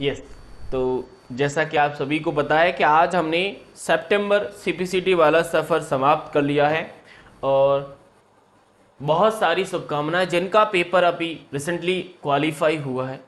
Yes. तो जैसा कि आप सभी को पता है कि आज हमने सितंबर सीपीसीटी वाला सफ़र समाप्त कर लिया है, और बहुत सारी शुभकामनाएं जिनका पेपर अभी रिसेंटली क्वालिफाई हुआ है।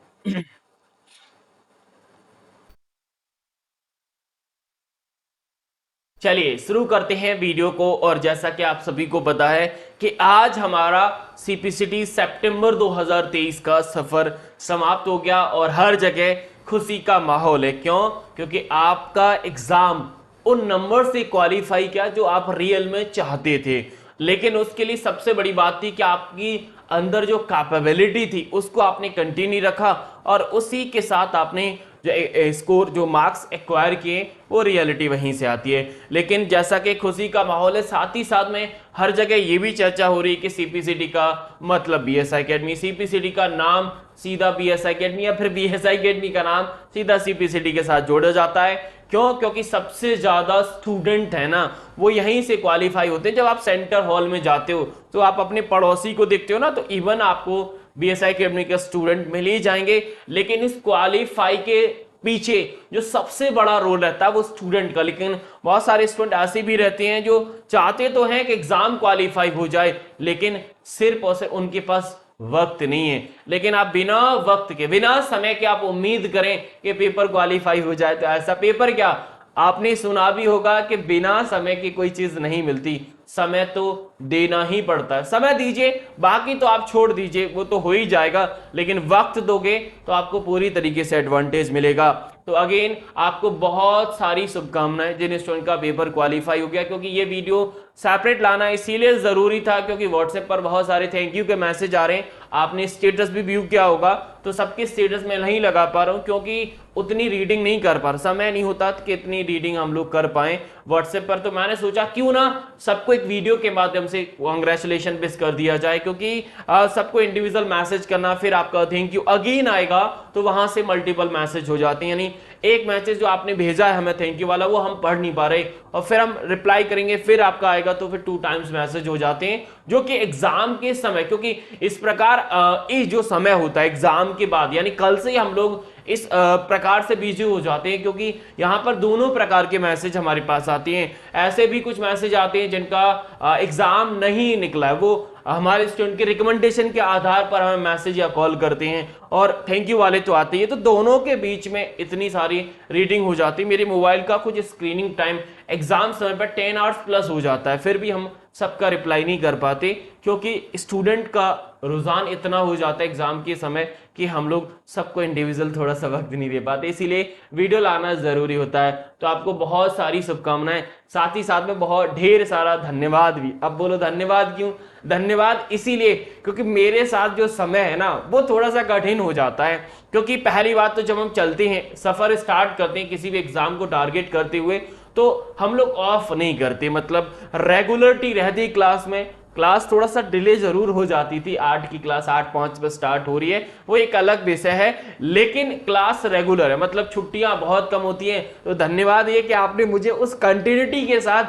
चलिए शुरू करते हैं वीडियो को। और जैसा कि आप सभी को पता है कि आज हमारा सीपीसीटी सितंबर 2023 का सफ़र समाप्त हो गया, और हर जगह खुशी का माहौल है। क्यों? क्योंकि आपका एग्ज़ाम उन नंबर से क्वालिफाई किया जो आप रियल में चाहते थे। लेकिन उसके लिए सबसे बड़ी बात थी कि आपकी अंदर जो कैपेबिलिटी थी उसको आपने कंटिन्यू रखा, और उसी के साथ आपने जो स्कोर, जो मार्क्स एक्वायर किए, वो रियलिटी वहीं से आती है। लेकिन जैसा कि खुशी का माहौल है, साथ ही साथ में हर जगह ये भी चर्चा हो रही है कि सीपीसीटी का मतलब बीएसआई एकेडमी, सीपीसीटी का नाम सीधा बीएसआई एकेडमी, या फिर बीएसआई एकेडमी का नाम सीधा सीपीसीटी के साथ जोड़ा जाता है। क्यों? क्योंकि सबसे ज्यादा स्टूडेंट है ना, वो यहीं से क्वालिफाई होते हैं। जब आप सेंटर हॉल में जाते हो तो आप अपने पड़ोसी को देखते हो ना, तो इवन आपको बीएसआई अकेडमी के स्टूडेंट मिल ही जाएंगे। लेकिन इस क्वालिफाई के पीछे जो सबसे बड़ा रोल रहता है वो स्टूडेंट का। लेकिन बहुत सारे स्टूडेंट ऐसे भी रहते हैं जो चाहते तो हैं कि एग्जाम क्वालिफाई हो जाए, लेकिन सिर्फ और सिर्फ उनके पास वक्त नहीं है। लेकिन आप बिना वक्त के, बिना समय के आप उम्मीद करें कि पेपर क्वालिफाई हो जाए, तो ऐसा पेपर क्या, आपने सुना भी होगा कि बिना समय की कोई चीज नहीं मिलती। समय तो देना ही पड़ता है। समय दीजिए, बाकी तो आप छोड़ दीजिए, वो तो हो ही जाएगा। लेकिन वक्त दोगे तो आपको पूरी तरीके से एडवांटेज मिलेगा। तो अगेन आपको बहुत सारी शुभकामनाएं जिन स्टूडेंट का पेपर क्वालिफाई हो गया। क्योंकि ये वीडियो सेपरेट लाना इसीलिए जरूरी था क्योंकि व्हाट्सएप पर बहुत सारे थैंक यू के मैसेज आ रहे हैं। आपने स्टेटस भी व्यू किया होगा, तो सबके स्टेटस में नहीं लगा पा रहा हूं क्योंकि उतनी रीडिंग नहीं कर पा रहा, समय नहीं होता कि इतनी रीडिंग हम लोग कर पाए व्हाट्सएप पर। तो मैंने सोचा क्यों ना सबको एक वीडियो के माध्यम से कांग्रेचुलेशन विश कर दिया जाए, क्योंकि सबको इंडिविजुअल मैसेज करना, फिर आपका थैंक यू अगेन आएगा तो वहां से मल्टीपल मैसेज हो जाते हैं। यानी एक मैसेज जो आपने भेजा है हमें थैंक यू वाला, वो हम पढ़ नहीं पा रहे, और फिर हम रिप्लाई करेंगे, फिर आपका आएगा, तो फिर 2 टाइम्स मैसेज हो जाते हैं। जो कि एग्जाम के समय, क्योंकि इस प्रकार इस जो समय होता है एग्जाम के बाद, यानी कल से ही हम लोग इस प्रकार से बिजी हो जाते हैं, क्योंकि यहां पर दोनों प्रकार के मैसेज हमारे पास आते हैं। ऐसे भी कुछ मैसेज आते हैं जिनका एग्जाम नहीं निकला है, वो हमारे स्टूडेंट के रिकमेंडेशन के आधार पर हमें मैसेज या कॉल करते हैं, और थैंक यू वाले तो आते हैं। तो दोनों के बीच में इतनी सारी रीडिंग हो जाती है। मेरे मोबाइल का कुछ स्क्रीनिंग टाइम एग्जाम समय पर 10 आवर्स प्लस हो जाता है, फिर भी हम सबका रिप्लाई नहीं कर पाते, क्योंकि स्टूडेंट का रुझान इतना हो जाता है एग्जाम के समय कि हम लोग सबको इंडिविजुअल थोड़ा सा वक्त नहीं दे पाते। इसीलिए वीडियो लाना जरूरी होता है। तो आपको बहुत सारी शुभकामनाएं, साथ ही साथ में बहुत ढेर सारा धन्यवाद भी। अब बोलो धन्यवाद क्यों? धन्यवाद इसीलिए क्योंकि मेरे साथ जो समय है ना वो थोड़ा सा कठिन हो जाता है। क्योंकि पहली बात तो जब हम चलते हैं, सफर स्टार्ट करते हैं किसी भी एग्जाम को टारगेट करते हुए, तो हम लोग ऑफ नहीं करते, मतलब रेगुलरिटी रहती क्लास में। क्लास थोड़ा सा डिले जरूर हो जाती थी, 8 की क्लास 8:05 पर स्टार्ट हो रही है, वो एक अलग विषय है, लेकिन क्लास रेगुलर है, मतलब छुट्टियां बहुत कम होती हैं। तो धन्यवाद ये कि आपने मुझे उस कंटिन्यूटी के साथ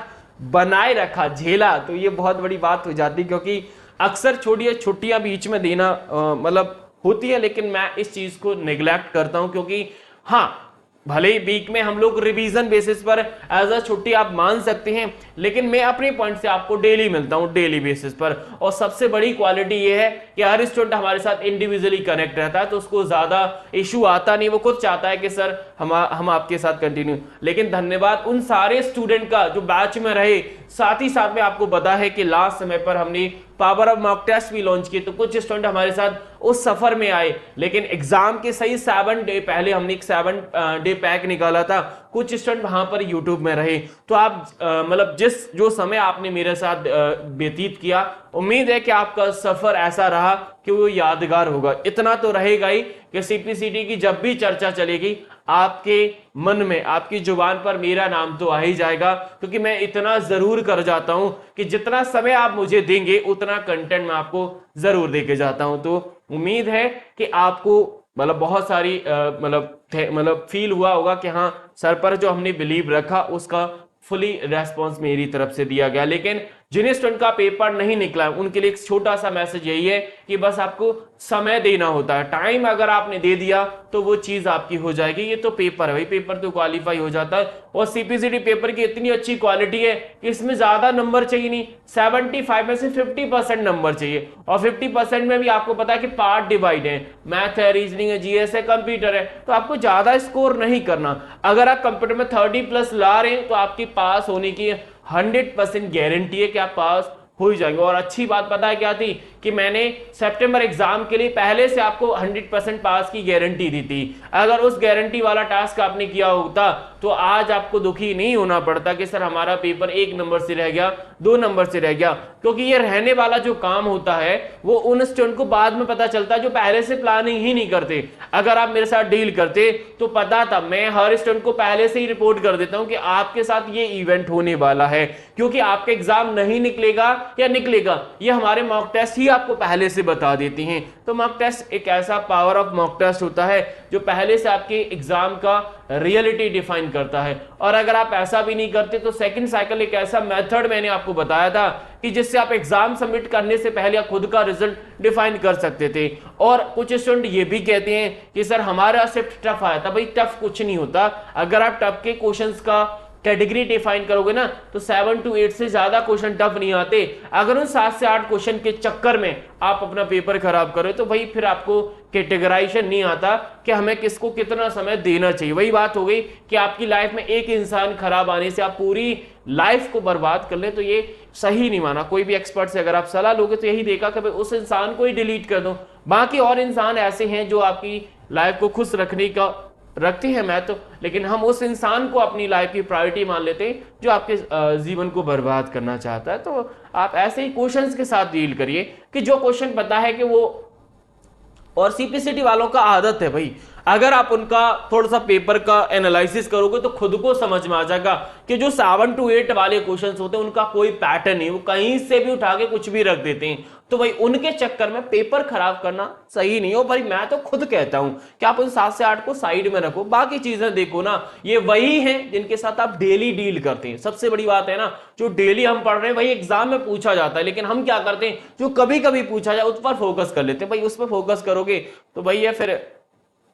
बनाए रखा, झेला, तो ये बहुत बड़ी बात हो जाती। क्योंकि अक्सर छोड़िए छुट्टियां बीच में देना मतलब होती है, लेकिन मैं इस चीज को निगलेक्ट करता हूं। क्योंकि हाँ, भले ही वीक में हम लोग रिवीजन बेसिस पर एज अ छुट्टी आप मान सकते हैं, लेकिन मैं अपने पॉइंट से आपको डेली मिलता हूं, डेली बेसिस पर। और सबसे बड़ी क्वालिटी ये है कि हर स्टूडेंट हमारे साथ इंडिविजुअली कनेक्ट रहता है, तो उसको ज्यादा इशू आता नहीं, वो खुद चाहता है कि सर हम आपके साथ कंटिन्यू। लेकिन धन्यवाद उन सारे स्टूडेंट का जो बैच में रहे। साथ ही साथ में आपको पता है कि लास्ट समय पर हमने पावर ऑफ मॉक टेस्ट भी लॉन्च किए, तो कुछ स्टूडेंट हमारे साथ उस सफर में आए, लेकिन एग्जाम के सही 7 डे पहले हमने एक 7 डे पैक निकाला था। कुछ स्टूडेंट वहां पर यूट्यूब में रहे। तो आप मतलब जो समय आपने मेरे साथ व्यतीत किया, उम्मीद है कि आपका सफर ऐसा रहा कि वो यादगार होगा। इतना तो रहेगा ही कि सीपीसीटी की जब भी चर्चा चलेगी, आपके मन में, आपकी जुबान पर मेरा नाम तो आ ही जाएगा। क्योंकि मैं इतना जरूर कर जाता हूं कि जितना समय आप मुझे देंगे उतना कंटेंट मैं आपको जरूर देके जाता हूं। तो उम्मीद है कि आपको मतलब बहुत सारी मतलब फील हुआ होगा कि हाँ, सर पर जो हमने बिलीव रखा उसका फुली रेस्पॉन्स मेरी तरफ से दिया गया। लेकिन जिन्हें स्टूडेंट का पेपर नहीं निकला है उनके लिए एक छोटा सा मैसेज यही है कि बस आपको समय देना होता है, टाइम अगर आपने दे दिया तो वो चीज आपकी हो जाएगी। ये तो पेपर है भाई, पेपर तो क्वालिफाई हो जाता है। और सीपीसीटी पेपर की इतनी अच्छी क्वालिटी है कि इसमें ज्यादा नंबर चाहिए नहीं, 75 में से 50% नंबर चाहिए। और 50% में भी आपको पता है कि पार्ट डिवाइड है, मैथ है, रीजनिंग है, जीएस है, कंप्यूटर है, तो आपको ज्यादा स्कोर नहीं करना। अगर आप कंप्यूटर में 30+ ला रहे हैं तो आपकी पास होने की 100% गारंटी है कि आप पास हो ही जाएंगे। और अच्छी बात पता है क्या थी कि मैंने सितंबर एग्जाम के लिए पहले से आपको 100% पास की गारंटी दी थी। अगर उस गारंटी वाला टास्क आपने किया होता तो आज आपको दुखी नहीं होना पड़ता कि सर हमारा पेपर 1 नंबर से रह गया, 2 नंबर से रह गया। क्योंकि ये रहने वाला जो काम होता है वो उन स्टूडेंट को बाद में पता चलता है जो पहले से प्लानिंग ही नहीं करते। अगर आप मेरे साथ डील करते तो पता था, मैं हर स्टूडेंट को पहले से ही रिपोर्ट कर देता हूं कि आपके साथ ये इवेंट होने वाला है, क्योंकि आपका एग्जाम नहीं निकलेगा या निकलेगा ये हमारे मॉक टेस्ट ही आपको पहले से बता देती हैं। तो मॉक टेस्ट एक ऐसा पावर ऑफ मॉक टेस्ट होता है जो पहले से आपके एग्जाम का रियलिटी डिफाइन करता है। और अगर आप ऐसा भी नहीं करते तो सेकंड साइकिल एक ऐसा मेथड मैंने आपको बताया था कि जिससे आप एग्जाम सबमिट करने से पहले आप खुद का रिजल्ट डिफाइन कर सकते थे। और कुछ स्टूडेंट ये भी कहते हैं कि सर हमारा शिफ्ट टफ आया था। भाई टफ कुछ नहीं होता, अगर आप टफ के क्वेश्चंस का कैटेगरी डिफाइन करोगे ना तो 7 to 8 से ज्यादा क्वेश्चन टफ नहीं आते। अगर उन 7 से 8 क्वेश्चन के चक्कर में आप अपना पेपर खराब करो तो भाई फिर आपको कैटेगराइजेशन नहीं आता कि हमें किसको कितना समय देना चाहिए। वही बात हो गई कि आपकी लाइफ में एक इंसान खराब आने से आप पूरी लाइफ को बर्बाद कर ले, तो ये सही नहीं माना। कोई भी एक्सपर्ट से अगर आप सलाह लोगे तो यही देखा कि भाई उस इंसान को ही डिलीट कर दो, बाकी और इंसान ऐसे हैं जो आपकी लाइफ को खुश रखने का रखते हैं मैं तो, लेकिन हम उस इंसान को अपनी लाइफ की प्रायोरिटी मान लेते हैं जो आपके जीवन को बर्बाद करना चाहता है। तो आप ऐसे ही क्वेश्चंस के साथ डील करिए कि जो क्वेश्चन पता है कि वो, और सीपीसीटी वालों का आदत है भाई, अगर आप उनका थोड़ा सा पेपर का एनालिसिस करोगे तो खुद को समझ में आ जाएगा कि जो 7 to 8 वाले क्वेश्चंस होते हैं उनका कोई पैटर्न नहीं, वो कहीं से भी उठा के कुछ भी रख देते हैं। तो भाई उनके चक्कर में पेपर खराब करना सही नहीं हो। भाई मैं तो खुद कहता हूं कि आप उन 7 से 8 को साइड में रखो, बाकी चीजें देखो ना। ये वही हैं जिनके साथ आप डेली डील करते हैं। सबसे बड़ी बात है ना, जो डेली हम पढ़ रहे हैं वही एग्जाम में पूछा जाता है, लेकिन हम क्या करते हैं जो कभी कभी पूछा जाए उस पर फोकस कर लेते हैं। भाई उस पर फोकस करोगे तो भाई ये फिर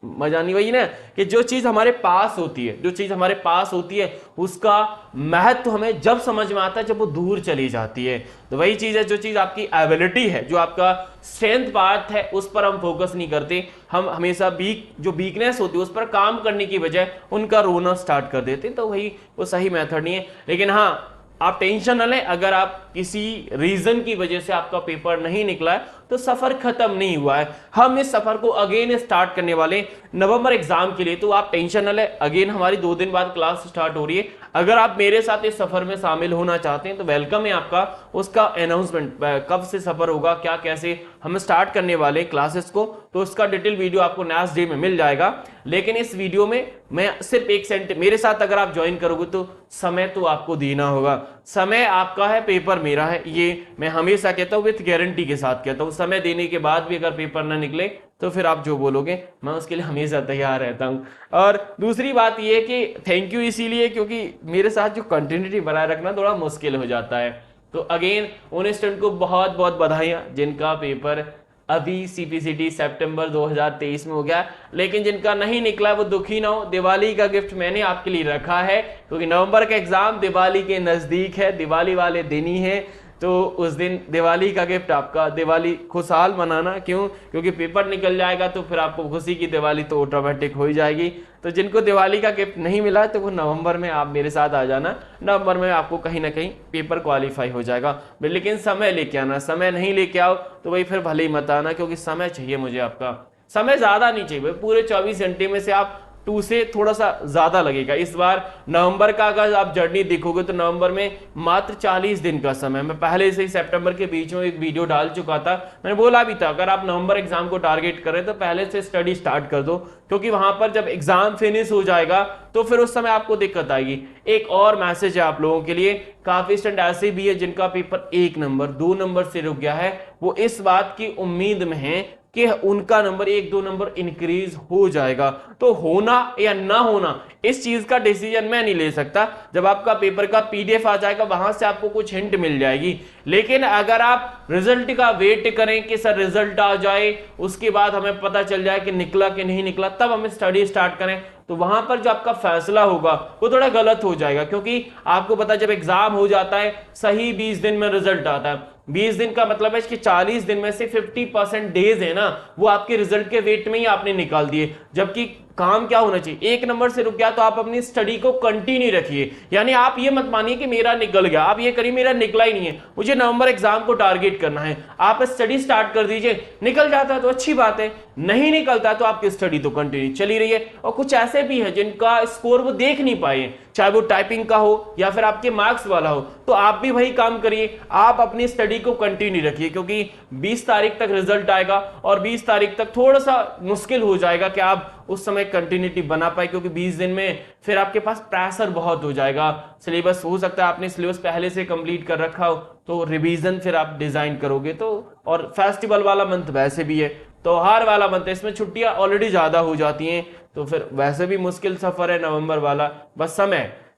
मजा नहीं। वही ना कि जो चीज हमारे पास होती है, जो चीज हमारे पास होती है उसका महत्व हमें जब समझ में आता है जब वो दूर चली जाती है। तो वही चीज है, जो चीज आपकी एबिलिटी है, जो आपका स्ट्रेंथ पार्ट है, उस पर हम फोकस नहीं करते। हम हमेशा जो वीकनेस होती है उस पर काम करने की बजाय उनका रोना स्टार्ट कर देते हैं। तो वही वो सही मेथड नहीं है। लेकिन हाँ, आप टेंशन न लें, अगर आप किसी रीजन की वजह से आपका पेपर नहीं निकला है तो सफर खत्म नहीं हुआ है। हम इस सफर को अगेन स्टार्ट करने वाले नवंबर एग्जाम के लिए, तो आप टेंशन न लें। अगेन हमारी 2 दिन बाद क्लास स्टार्ट हो रही है। अगर आप मेरे साथ इस सफर में शामिल होना चाहते हैं तो वेलकम है आपका। उसका अनाउंसमेंट कब से सफर होगा, क्या कैसे हम स्टार्ट करने वाले क्लासेस को, तो उसका डिटेल वीडियो आपको नेक्स्ट डे में मिल जाएगा। लेकिन इस वीडियो में मैं सिर्फ एक सेंटेंस, मेरे साथ अगर आप ज्वाइन करोगे तो समय तो आपको देना होगा। समय आपका है, पेपर मेरा है, ये मैं हमेशा कहता हूं, विथ गारंटी के साथ कहता हूं। समय देने के बाद भी अगर पेपर ना निकले तो फिर आप जो बोलोगे मैं उसके लिए हमेशा तैयार रहता हूं। और दूसरी बात यह है कि थैंक यू इसीलिए क्योंकि मेरे साथ जो कंटिन्यूटी बनाए रखना थोड़ा मुश्किल हो जाता है। तो अगेन उन स्टूडेंट को बहुत बहुत बधाइयां जिनका पेपर अभी सीपीसीटी सितंबर 2023 में हो गया, लेकिन जिनका नहीं निकला वो दुखी ना हो। दिवाली का गिफ्ट मैंने आपके लिए रखा है, क्योंकि नवंबर का एग्जाम दिवाली के नजदीक है, दिवाली वाले दिन ही है। तो उस दिन दिवाली का गिफ्ट आपका, दिवाली खुशहाल मनाना। क्यों? क्योंकि पेपर निकल जाएगा तो फिर आपको खुशी की दिवाली तो ऑटोमेटिक हो ही जाएगी। तो जिनको दिवाली का गिफ्ट नहीं मिला तो वो नवंबर में आप मेरे साथ आ जाना, नवंबर में आपको कहीं ना कहीं पेपर क्वालिफाई हो जाएगा। लेकिन समय लेके आना, समय नहीं लेके आओ तो भाई फिर भले ही मत आना, क्योंकि समय चाहिए मुझे आपका। समय ज्यादा नहीं चाहिए भाई, पूरे 24 घंटे में से आप 2 से थोड़ा सा ज्यादा लगेगा। इस बार नवंबर का अगर आप जर्नी देखोगे तो नवंबर में मात्र 40 दिन का समय। मैं पहले से ही सितंबर के बीच में एक वीडियो डाल चुका था, मैंने बोला भी था अगर आप नवंबर एग्जाम को टारगेट कर रहे तो पहले से स्टडी स्टार्ट कर दो, क्योंकि वहां पर जब एग्जाम फिनिश हो जाएगा तो फिर उस समय आपको दिक्कत आएगी। एक और मैसेज है आप लोगों के लिए, काफी स्टूडेंट ऐसे भी है जिनका पेपर 1 नंबर 2 नंबर से रुक गया है, वो इस बात की उम्मीद में है कि उनका नंबर 1-2 नंबर इंक्रीज हो जाएगा। तो होना या ना होना इस चीज का डिसीजन मैं नहीं ले सकता। जब आपका पेपर का पीडीएफ आ जाएगा वहां से आपको कुछ हिंट मिल जाएगी। लेकिन अगर आप रिजल्ट का वेट करें कि सर रिजल्ट आ जाए उसके बाद हमें पता चल जाए कि निकला कि नहीं निकला तब हमें स्टडी स्टार्ट करें, तो वहां पर जो आपका फैसला होगा वो थोड़ा गलत हो जाएगा। क्योंकि आपको पता है जब एग्जाम हो जाता है सही 20 दिन में रिजल्ट आता है। 20 दिन का मतलब है कि 40 दिन में से 50% डेज है ना वो आपके रिजल्ट के वेट में ही आपने निकाल दिए। जबकि काम क्या होना चाहिए, एक नंबर से रुक गया तो आप अपनी स्टडी को कंटिन्यू रखिए। यानी आप ये मत मानिए कि मेरा निकल गया, आप ये करिए मेरा निकला ही नहीं है, मुझे नवंबर एग्जाम को टारगेट करना है। आप स्टडी स्टार्ट कर दीजिए, निकल जाता है तो अच्छी बात है, नहीं निकलता तो आपकी स्टडी तो कंटिन्यू चली रही है। और कुछ ऐसे भी है जिनका स्कोर वो देख नहीं पाए, चाहे वो टाइपिंग का हो या फिर आपके मार्क्स वाला हो, तो आप भी वही काम करिए, आप अपनी स्टडी को कंटिन्यू रखिए। क्योंकि 20 तारीख तक रिजल्ट आएगा और 20 तारीख तक थोड़ा सा मुश्किल हो जाएगा कि आप उस समय कंटिन्यूटी बना पाए। क्योंकि 20 दिन में फिर आपके पास प्रेशर बहुत हो जाएगा। सिलेबस हो सकता है आपने सिलेबस पहले से कंप्लीट कर रखा हो तो रिवीजन फिर आप डिजाइन करोगे तो, और फेस्टिवल वाला मंथ वैसे भी है, त्योहार वाला मंथ है, इसमें छुट्टियां ऑलरेडी ज्यादा हो जाती हैं, तो फिर वैसे भी मुश्किल सफर है नवंबर वाला। बस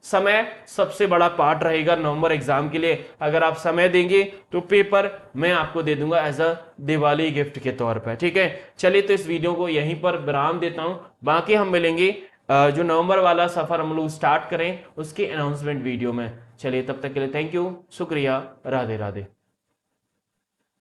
समय सबसे बड़ा पार्ट रहेगा नवंबर एग्जाम के लिए। अगर आप समय देंगे तो पेपर मैं आपको दे दूंगा एज अ दिवाली गिफ्ट के तौर पर, ठीक है। चलिए तो इस वीडियो को यहीं पर विराम देता हूं, बाकी हम मिलेंगे जो नवंबर वाला सफर हम लोग स्टार्ट करें उसके अनाउंसमेंट वीडियो में। चलिए तब तक के लिए थैंक यू, शुक्रिया, राधे राधे।